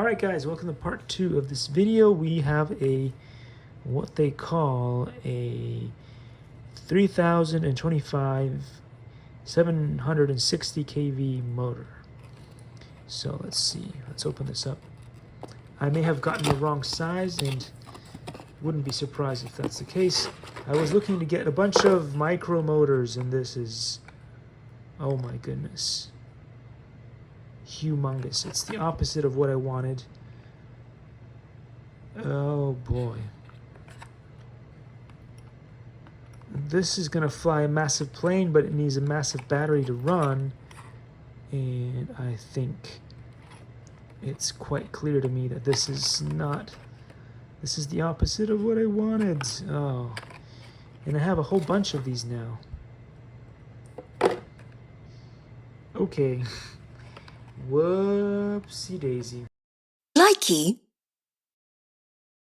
Alright guys, welcome to part 2 of this video. We have what they call a 3025 760 kV motor. So let's see, let's open this up. I may have gotten the wrong size and wouldn't be surprised if that's the case. I was looking to get a bunch of micro motors and this is, oh my goodness, humongous. It's the opposite of what I wanted. Oh boy. This is gonna fly a massive plane, but it needs a massive battery to run. And I think it's quite clear to me that this is the opposite of what I wanted. Oh. And I have a whole bunch of these now. Okay. Whoopsie daisy. Likey